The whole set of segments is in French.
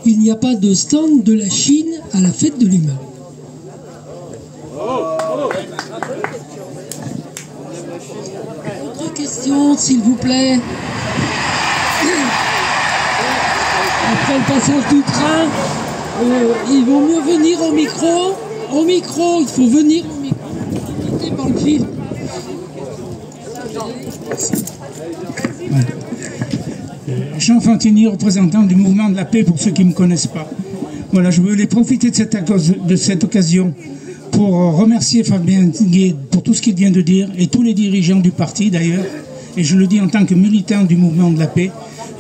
il n'y a pas de stand de la Chine à la fête de l'humain. Autre question, s'il vous plaît. Après le passage du train, il vaut mieux venir au micro. Au micro, il faut venir au micro. Éviter par le fil. Jean Fantini, représentant du mouvement de la paix pour ceux qui ne me connaissent pas. Voilà, je voulais profiter de cette occasion pour remercier Fabien Guay pour tout ce qu'il vient de dire et tous les dirigeants du parti d'ailleurs. Et je le dis en tant que militant du mouvement de la paix,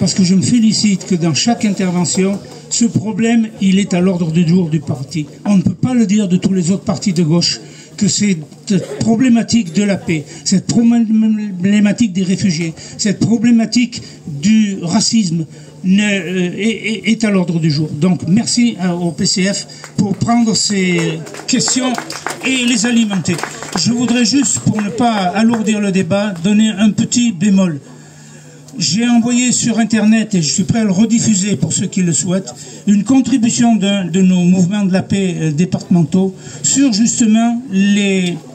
parce que je me félicite que dans chaque intervention, ce problème, il est à l'ordre du jour du parti. On ne peut pas le dire de tous les autres partis de gauche, que cette problématique de la paix, cette problématique des réfugiés, cette problématique du racisme est à l'ordre du jour. Donc merci au PCF pour prendre ces questions et les alimenter. Je voudrais juste, pour ne pas alourdir le débat, donner un petit bémol. J'ai envoyé sur Internet, et je suis prêt à le rediffuser pour ceux qui le souhaitent, une contribution de nos mouvements de la paix départementaux sur justement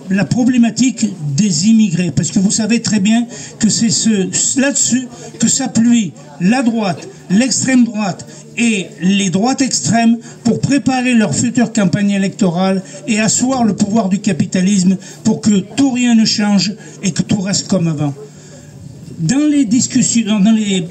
la problématique des immigrés. Parce que vous savez très bien que c'est là-dessus que s'appuie la droite, l'extrême droite et les droites extrêmes pour préparer leur future campagne électorale et asseoir le pouvoir du capitalisme pour que tout rien ne change et que tout reste comme avant. Dans les discussions, dans les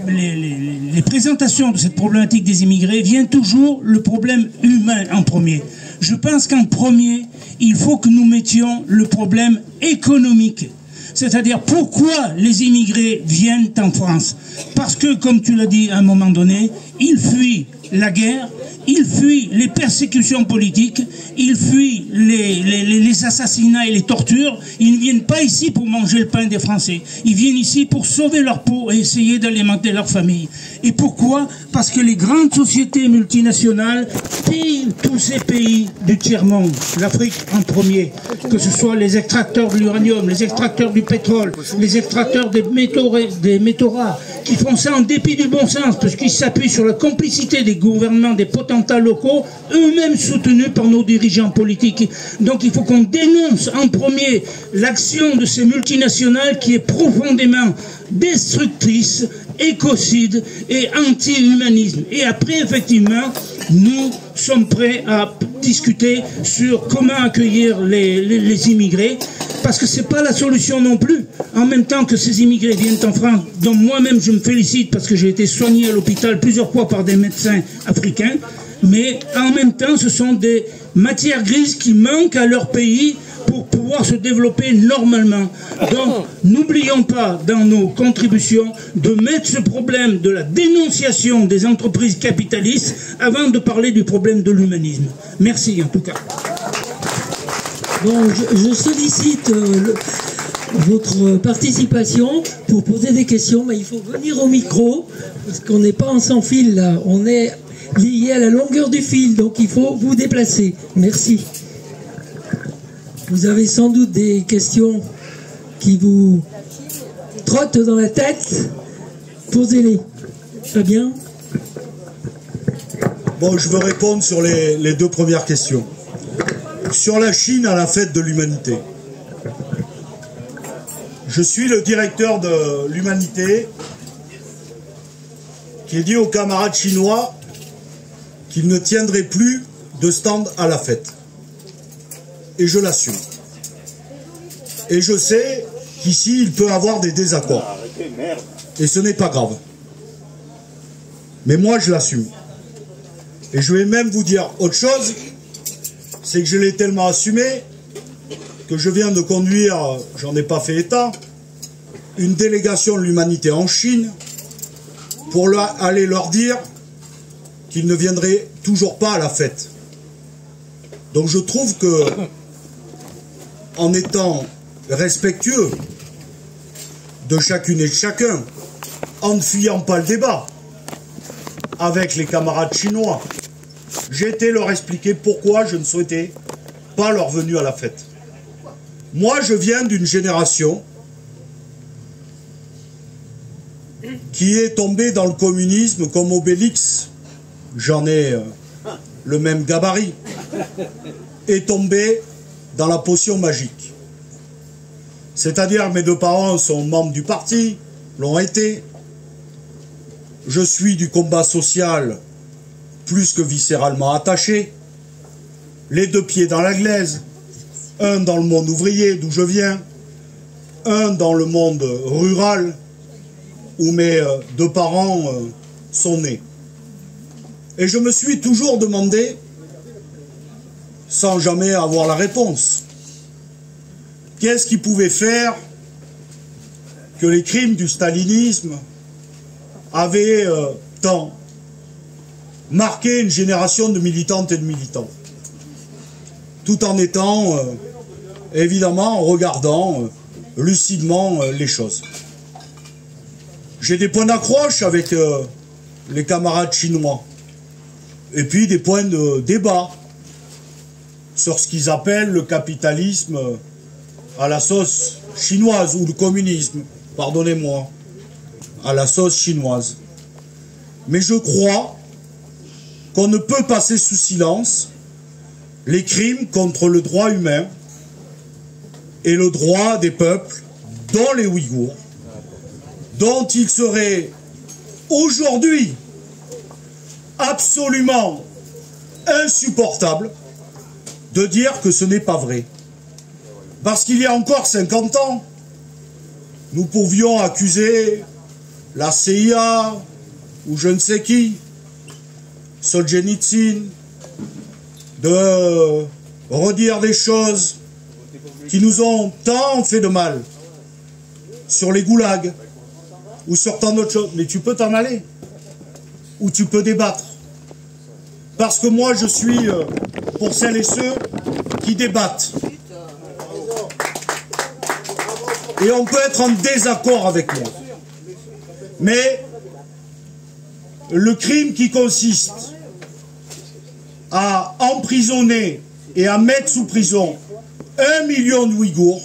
présentations de cette problématique des immigrés, vient toujours le problème humain en premier. Je pense qu'en premier, il faut que nous mettions le problème économique. C'est-à-dire pourquoi les immigrés viennent en France. Parce que, comme tu l'as dit à un moment donné, ils fuient la guerre, ils fuient les persécutions politiques, ils fuient les assassinats et les tortures. Ils ne viennent pas ici pour manger le pain des Français. Ils viennent ici pour sauver leur peau et essayer d'alimenter leur famille. Et pourquoi? Parce que les grandes sociétés multinationales pillent tous ces pays du tiers-monde, l'Afrique en premier, que ce soit les extracteurs de l'uranium, les extracteurs du pétrole, les extracteurs des métaux rares, qui font ça en dépit du bon sens, parce qu'ils s'appuient sur la complicité des gouvernements, des potentats locaux, eux-mêmes soutenus par nos dirigeants politiques. Donc il faut qu'on dénonce en premier l'action de ces multinationales qui est profondément destructrice, écocide et anti-humanisme. Et après, effectivement, nous sommes prêts à discuter sur comment accueillir les immigrés, parce que c'est pas la solution non plus. En même temps que ces immigrés viennent en France, dont moi-même je me félicite parce que j'ai été soigné à l'hôpital plusieurs fois par des médecins africains, mais en même temps ce sont des matières grises qui manquent à leur pays pour pouvoir se développer normalement. Donc, n'oublions pas dans nos contributions de mettre ce problème de la dénonciation des entreprises capitalistes avant de parler du problème de l'humanisme. Merci en tout cas. Bon, je sollicite votre participation pour poser des questions, mais il faut venir au micro, parce qu'on n'est pas en sans fil là, on est lié à la longueur du fil, donc il faut vous déplacer. Merci. Vous avez sans doute des questions qui vous trottent dans la tête. Posez-les. Fabien ? Bon, je veux répondre sur les deux premières questions. Sur la Chine à la fête de l'humanité. Je suis le directeur de l'humanité qui dit aux camarades chinois qu'ils ne tiendraient plus de stand à la fête. Et je l'assume. Et je sais qu'ici, il peut y avoir des désaccords. Et ce n'est pas grave. Mais moi, je l'assume. Et je vais même vous dire autre chose, c'est que je l'ai tellement assumé que je viens de conduire, j'en ai pas fait état, une délégation de l'humanité en Chine pour aller leur dire qu'ils ne viendraient toujours pas à la fête. Donc je trouve que, en étant respectueux de chacune et de chacun, en ne fuyant pas le débat avec les camarades chinois, j'ai été leur expliquer pourquoi je ne souhaitais pas leur venue à la fête. Moi, je viens d'une génération qui est tombée dans le communisme comme Obélix j'en ai le même gabarit, est tombé dans la potion magique. C'est-à-dire, mes deux parents sont membres du parti, l'ont été. Je suis du combat social plus que viscéralement attaché. Les deux pieds dans la glaise. Un dans le monde ouvrier, d'où je viens. Un dans le monde rural, où mes deux parents sont nés. Et je me suis toujours demandé, sans jamais avoir la réponse, qu'est-ce qui pouvait faire que les crimes du stalinisme avaient tant marqué une génération de militantes et de militants, tout en étant, évidemment, en regardant lucidement les choses. J'ai des points d'accroche avec les camarades chinois, et puis des points de débat sur ce qu'ils appellent le capitalisme à la sauce chinoise, ou le communisme, pardonnez-moi, à la sauce chinoise. Mais je crois qu'on ne peut passer sous silence les crimes contre le droit humain et le droit des peuples, dont les Ouïghours, dont il serait aujourd'hui absolument insupportable de dire que ce n'est pas vrai. Parce qu'il y a encore 50 ans, nous pouvions accuser la CIA ou je ne sais qui, Solzhenitsyn, de redire des choses qui nous ont tant fait de mal sur les goulags ou sur tant d'autres choses. Mais tu peux t'en aller ou tu peux débattre. Parce que moi je suis pour celles et ceux qui débattent. Et on peut être en désaccord avec moi. Mais le crime qui consiste à emprisonner et à mettre sous prison 1 million d'Ouïghours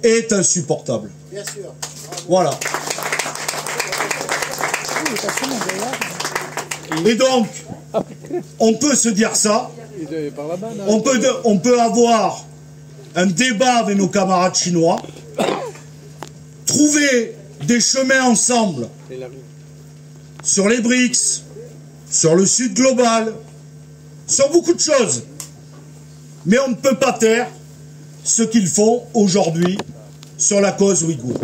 est insupportable. Voilà. Et donc, on peut se dire ça, on peut avoir un débat avec nos camarades chinois, trouver des chemins ensemble sur les BRICS, sur le Sud global, sur beaucoup de choses. Mais on ne peut pas taire ce qu'ils font aujourd'hui sur la cause ouïghour.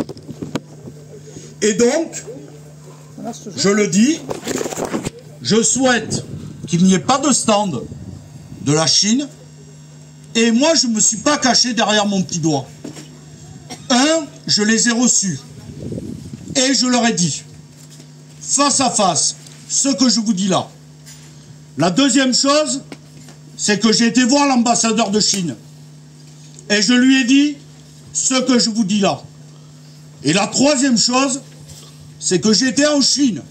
Et donc, je le dis, je souhaite qu'il n'y ait pas de stand de la Chine. Et moi, je ne me suis pas caché derrière mon petit doigt. Je les ai reçus. Et je leur ai dit, face à face, ce que je vous dis là. La deuxième chose, c'est que j'ai été voir l'ambassadeur de Chine. Et je lui ai dit ce que je vous dis là. Et la troisième chose, c'est que j'étais en Chine.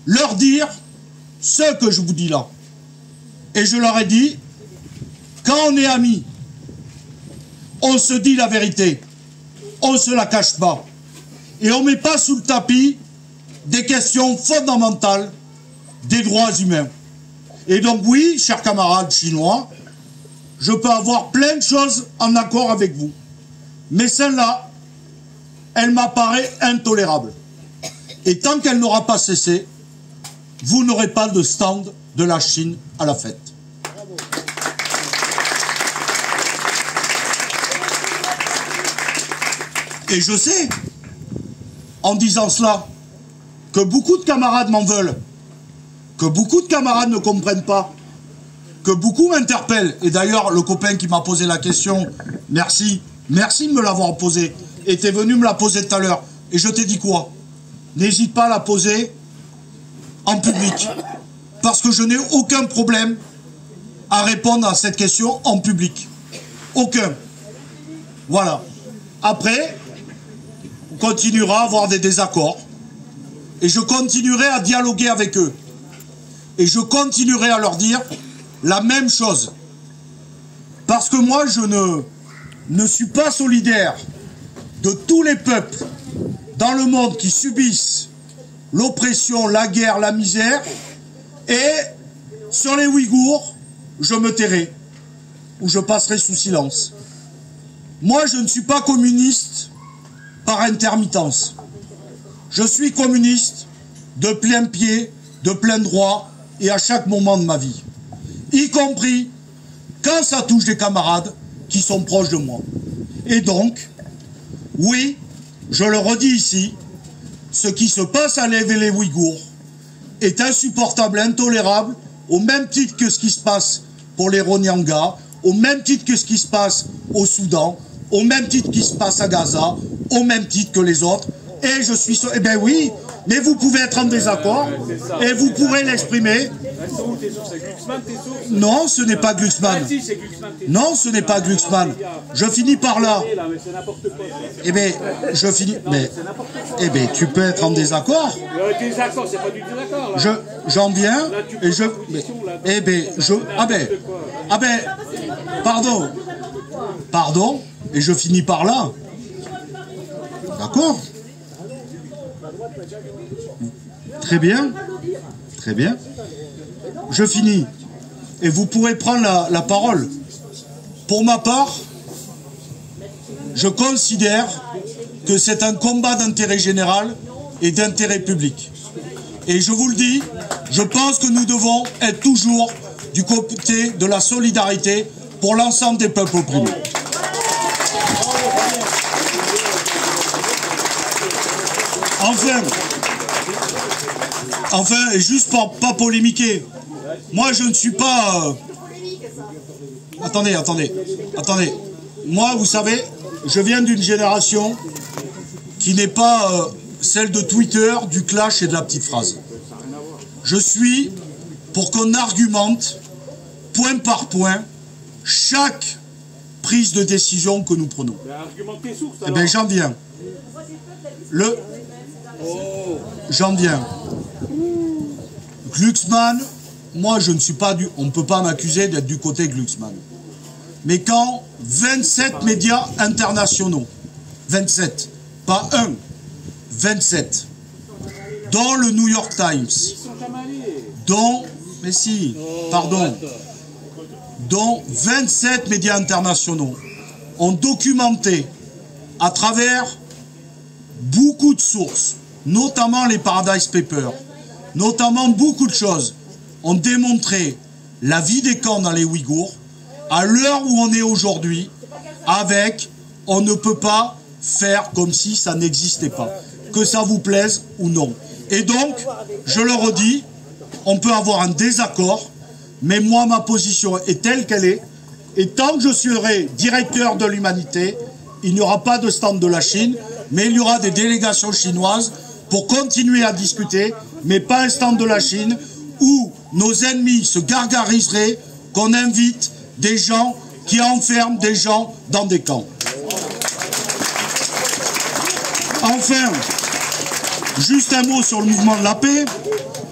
Leur dire ce que je vous dis là. Et je leur ai dit, quand on est amis, on se dit la vérité. On ne se la cache pas. Et on ne met pas sous le tapis des questions fondamentales des droits humains. Et donc oui, chers camarades chinois, je peux avoir plein de choses en accord avec vous. Mais celle-là, elle m'apparaît intolérable. Et tant qu'elle n'aura pas cessé, vous n'aurez pas de stand de la Chine à la fête. Bravo. Et je sais, en disant cela, que beaucoup de camarades m'en veulent, que beaucoup de camarades ne comprennent pas, que beaucoup m'interpellent. Et d'ailleurs, le copain qui m'a posé la question, merci de me l'avoir posée, était venu me la poser tout à l'heure. Et je t'ai dit quoi? N'hésite pas à la poser en public. Parce que je n'ai aucun problème à répondre à cette question en public. Aucun. Voilà. Après, on continuera à avoir des désaccords. Et je continuerai à dialoguer avec eux. Et je continuerai à leur dire la même chose. Parce que moi, je ne suis pas solidaire de tous les peuples dans le monde qui subissent l'oppression, la guerre, la misère, Et sur les Ouïghours, je me tairai, ou je passerai sous silence. Moi, je ne suis pas communiste par intermittence. Je suis communiste de plein pied, de plein droit, et à chaque moment de ma vie. Y compris quand ça touche des camarades qui sont proches de moi. Et donc, oui, je le redis ici, ce qui se passe à les Ouïghours est insupportable, intolérable, au même titre que ce qui se passe pour les Rohingyas, au même titre que ce qui se passe au Soudan, au même titre qui se passe à Gaza, au même titre que les autres. Et je suis... Eh bien oui, mais vous pouvez être en désaccord, et vous pourrez l'exprimer. Non, ce n'est pas Glucksmann. Non, ce n'est pas Glucksmann. Je finis par là. Eh bien, je finis... Mais... Eh bien, tu peux être en désaccord. Désaccord, c'est pas du désaccord, là. J'en viens, et je... Eh bien, je... Ah ben... Pardon. Pardon, et je finis par là. D'accord ? Très bien. Très bien. Je finis. Et vous pourrez prendre la parole. Pour ma part, je considère que c'est un combat d'intérêt général et d'intérêt public. Et je vous le dis, je pense que nous devons être toujours du côté de la solidarité pour l'ensemble des peuples opprimés. Enfin, et juste pour pas polémiquer, moi je ne suis pas... Attendez. Moi, vous savez, je viens d'une génération qui n'est pas celle de Twitter, du clash et de la petite phrase. Je suis pour qu'on argumente, point par point, chaque prise de décision que nous prenons. Eh bien, j'en viens. J'en viens. Glucksmann, moi je ne suis pas du... On ne peut pas m'accuser d'être du côté Glucksmann. Mais quand 27 médias internationaux, 27, pas un, 27, dont le New York Times, dont... Mais si, pardon, dont 27 médias internationaux ont documenté à travers beaucoup de sources, notamment les Paradise Papers, notamment beaucoup de choses, ont démontré la vie des camps dans les Ouïghours, à l'heure où on est aujourd'hui, avec on ne peut pas faire comme si ça n'existait pas, que ça vous plaise ou non. Et donc, je le redis, on peut avoir un désaccord, mais moi ma position est telle qu'elle est, et tant que je serai directeur de l'humanité, il n'y aura pas de stand de la Chine, mais il y aura des délégations chinoises pour continuer à discuter, mais pas un stand de la Chine où nos ennemis se gargariseraient qu'on invite des gens qui enferment des gens dans des camps. Enfin, juste un mot sur le mouvement de la paix.